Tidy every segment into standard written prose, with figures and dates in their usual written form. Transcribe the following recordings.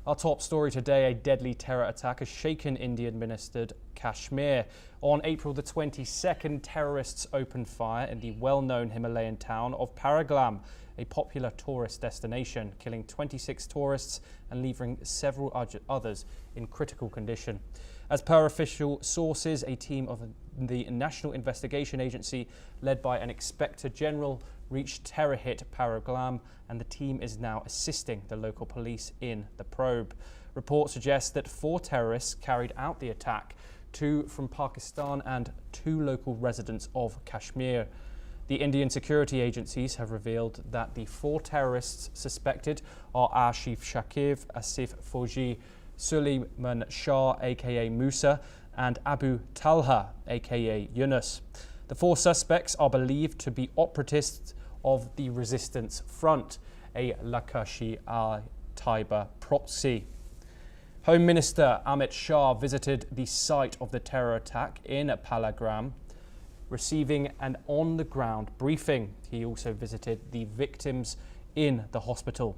Our top story today, a deadly terror attack has shaken Indian-administered Kashmir. On April the 22nd, terrorists opened fire in the well-known Himalayan town of Pahalgam, a popular tourist destination, killing 26 tourists and leaving several others in critical condition. As per official sources, a team of the National Investigation Agency, led by an Inspector General, reached terror-hit Pahalgam, and the team is now assisting the local police in the probe. Reports suggest that 4 terrorists carried out the attack, 2 from Pakistan and 2 local residents of Kashmir. The Indian security agencies have revealed that the 4 terrorists suspected are Ashif Shakib, Asif Fauji, Suleiman Shah aka Musa, and Abu Talha aka Yunus. The 4 suspects are believed to be operatives of the Resistance Front, a Lashkar-e-Taiba proxy. Home Minister Amit Shah visited the site of the terror attack in Pahalgam, receiving an on-the-ground briefing. He also visited the victims in the hospital.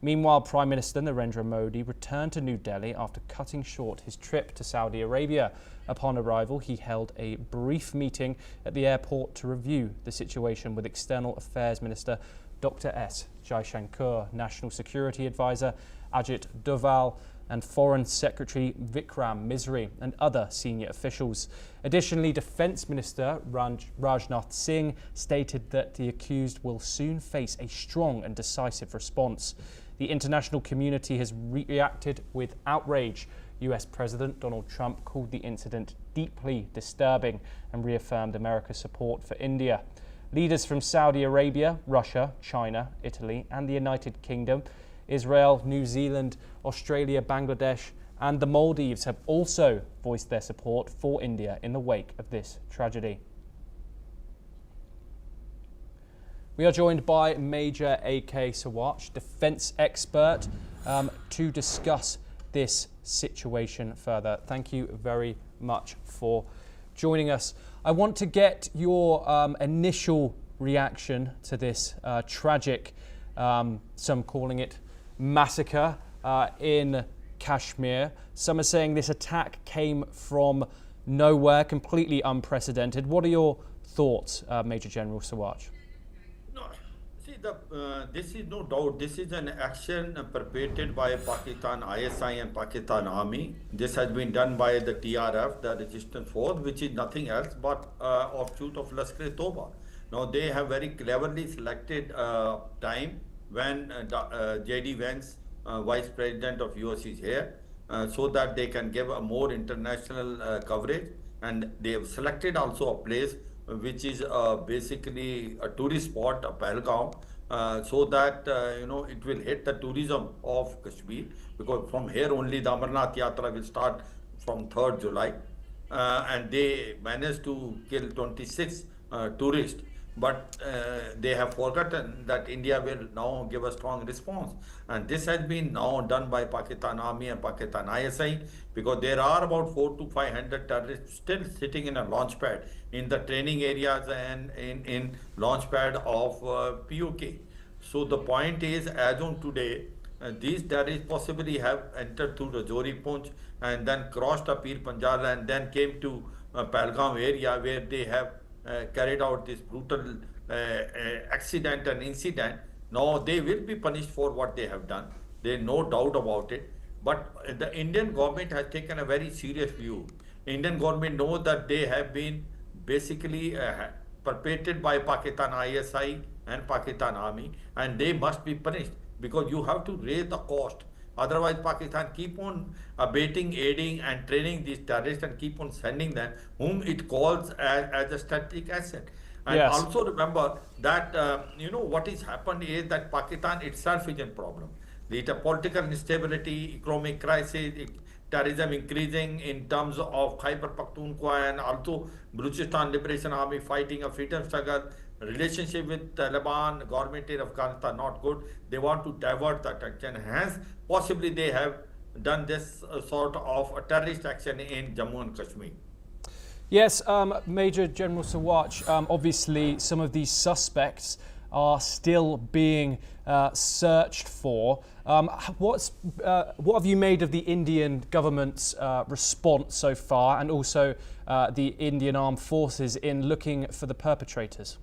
Meanwhile, Prime Minister Narendra Modi returned to New Delhi after cutting short his trip to Saudi Arabia. Upon arrival, he held a brief meeting at the airport to review the situation with External Affairs Minister Dr. S. Jaishankar, National Security Advisor Ajit Doval, and Foreign Secretary Vikram Misri and other senior officials. Additionally, Defence Minister Rajnath Singh stated that the accused will soon face a strong and decisive response. The international community has reacted with outrage. US President Donald Trump called the incident deeply disturbing and reaffirmed America's support for India. Leaders from Saudi Arabia, Russia, China, Italy, and the United Kingdom, Israel, New Zealand, Australia, Bangladesh, and the Maldives have also voiced their support for India in the wake of this tragedy. We are joined by Major A.K. Sawach, defence expert, to discuss this situation further. Thank you very much for joining us. I want to get your initial reaction to this tragic, some calling it massacre in Kashmir. Some are saying this attack came from nowhere, completely unprecedented. What are your thoughts, Major General Sawach? This is no doubt, this is an action perpetrated by Pakistan ISI and Pakistan Army. This has been done by the TRF, the Resistance Force, which is nothing else but offshoot of Lashkar-e-Taiba. Now they have very cleverly selected time when J.D. Vance, Vice President of US, is here, so that they can give a more international coverage. And they have selected also a place which is basically a tourist spot, Pahalgam, so that it will hit the tourism of Kashmir, because from here only the Amarnath Yatra will start from 3rd July, and they managed to kill 26 tourists. But they have forgotten that India will now give a strong response. And this has been now done by Pakistan Army and Pakistan ISI, because there are about 400 to 500 terrorists still sitting in a launch pad in the training areas and in launch pad of POK. So the point is, as on today, these terrorists possibly have entered through the Rajouri Punch and then crossed the Pir Panjal and then came to Pahalgam area, where they have carried out this brutal accident and incident. Now they will be punished for what they have done. There is no doubt about it. But the Indian government has taken a very serious view. Indian government knows that they have been basically perpetrated by Pakistan ISI and Pakistan Army, and they must be punished, because you have to raise the cost. Otherwise, Pakistan keep on abating, aiding and training these terrorists and keep on sending them, whom it calls as a strategic asset. And Yes. also remember that, what has happened is that Pakistan itself is in problem. The political instability, economic crisis, terrorism increasing in terms of Khyber Pakhtunkhwa and also Balochistan Liberation Army fighting a freedom struggle. Relationship with Taliban, government in Afghanistan not good. They want to divert the attention. Hence, possibly they have done this sort of a terrorist action in Jammu and Kashmir. Yes, Major General Sawach, obviously some of these suspects are still being searched for. What have you made of the Indian government's response so far, and also the Indian Armed Forces in looking for the perpetrators?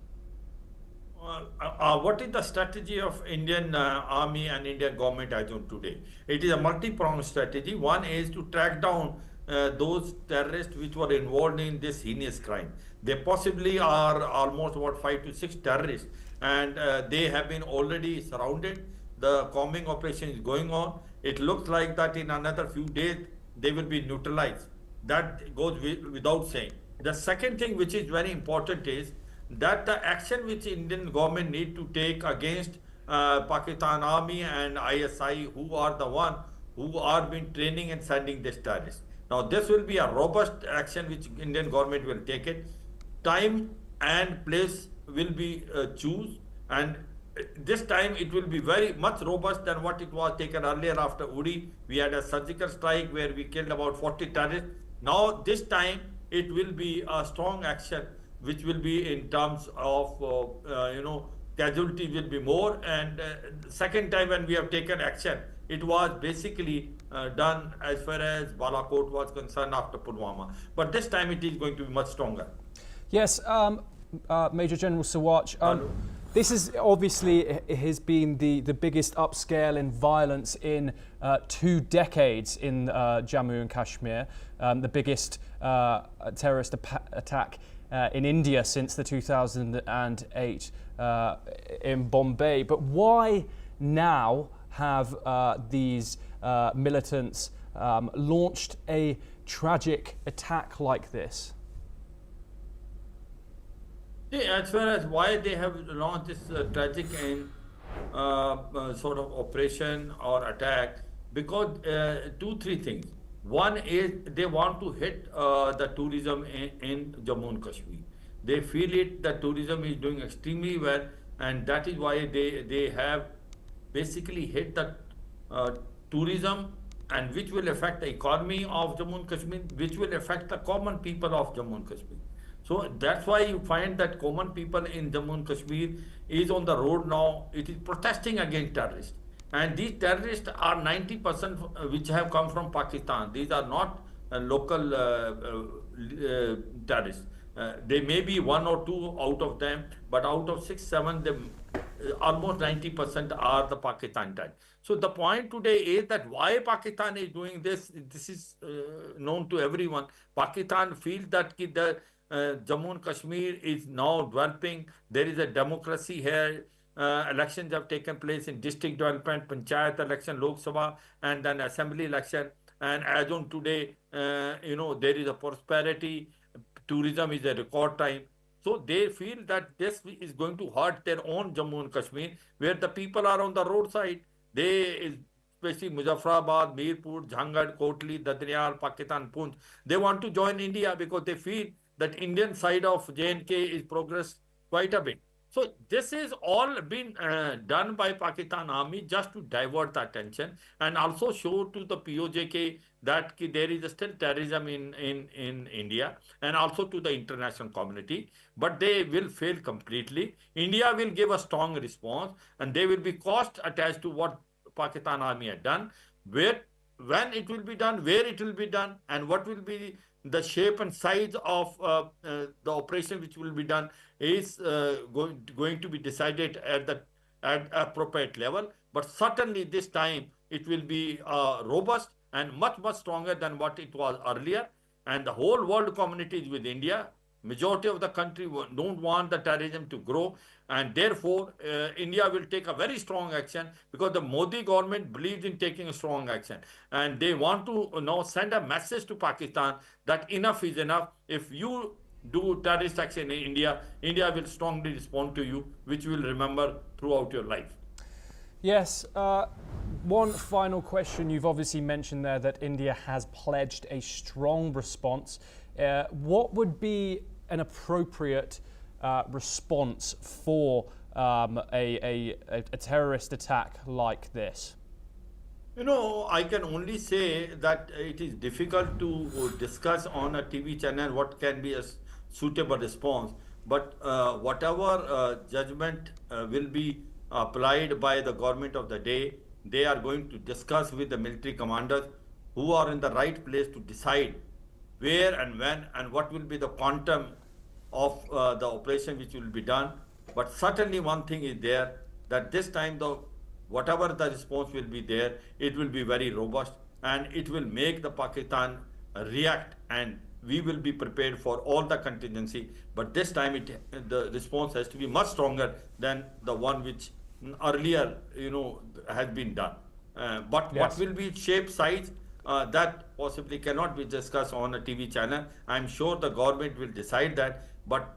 What is the strategy of Indian Army and Indian government as on today? It is a multi-pronged strategy. One is to track down those terrorists which were involved in this heinous crime. They possibly are almost about 5 to 6 terrorists, and they have been already surrounded. The combing operation is going on. It looks like that in another few days they will be neutralized. That goes without saying. The second thing which is very important is that the action which Indian government need to take against Pakistan Army and ISI, who are the one who are been training and sending these terrorists. Now this will be a robust action which Indian government will take it. Time and place will be choose, and this time it will be very much robust than what it was taken earlier after Uri. We had a surgical strike where we killed about 40 terrorists. Now this time it will be a strong action which will be in terms of, casualty will be more. And second time when we have taken action, it was basically done as far as Balakot was concerned after Pulwama. But this time it is going to be much stronger. Yes, Major General Sawach, this is obviously has been the biggest upscale in violence in 2 decades in Jammu and Kashmir, the biggest terrorist attack in India since the 2008 in Bombay. But why now have these militants launched a tragic attack like this? As far as why they have launched this tragic and sort of operation or attack, because 2-3 things. One is they want to hit the tourism in Jammu and Kashmir. They feel it that tourism is doing extremely well, and that is why they have basically hit the tourism, and which will affect the economy of Jammu and Kashmir, which will affect the common people of Jammu and Kashmir. So that's why you find that common people in Jammu and Kashmir is on the road now. It is protesting against terrorists. And these terrorists are 90% which have come from Pakistan. These are not local terrorists. They may be 1 or 2 out of them, but out of 6, 7, almost 90% are the Pakistan type. So the point today is that why Pakistan is doing this. This is known to everyone. Pakistan feels that the Jammu and Kashmir is now developing. There is a democracy here. Elections have taken place in district development, panchayat election, Lok Sabha, and then assembly election. And as on today, there is a prosperity. Tourism is a record time. So they feel that this is going to hurt their own Jammu and Kashmir, where the people are on the roadside. Especially Muzaffarabad, Mirpur, Jhangar, Kotli, Dadrial, Pakistan, Punj, they want to join India because they feel that Indian side of J&K is progressed quite a bit. So this is all been done by Pakistan Army just to divert the attention and also show to the POJK that there is still terrorism in India, and also to the international community. But they will fail completely. India will give a strong response, and there will be cost attached to what Pakistan Army had done, when it will be done, where it will be done, and what will be the shape and size of the operation which will be done is going to be decided at appropriate level. But certainly this time it will be robust and much stronger than what it was earlier. And the whole world community is with India. Majority of the country don't want the terrorism to grow, and therefore India will take a very strong action, because the Modi government believes in taking a strong action, and they want to now send a message to Pakistan that enough is enough. If you do terrorist action in India, India will strongly respond to you, which you will remember throughout your life. Yes. One final question. You've obviously mentioned there that India has pledged a strong response. What would be an appropriate response for a terrorist attack like this? I can only say that it is difficult to discuss on a TV channel what can be a suitable response. but whatever judgment will be applied by the government of the day, they are going to discuss with the military commanders who are in the right place to decide where and when and what will be the quantum of the operation which will be done. But certainly one thing is there, that this time whatever the response will be there, it will be very robust and it will make the Pakistan react, and we will be prepared for all the contingency. But this time the response has to be much stronger than the one which earlier, has been done. But Yes. what will be its shape, size, that possibly cannot be discussed on a TV channel. I'm sure the government will decide that. But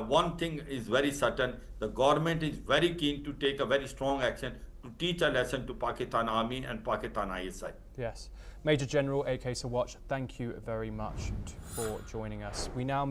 one thing is very certain: the government is very keen to take a very strong action to teach a lesson to Pakistan Army and Pakistan ISI. Yes. Major General AK Sawatch, thank you very much for joining us. We now move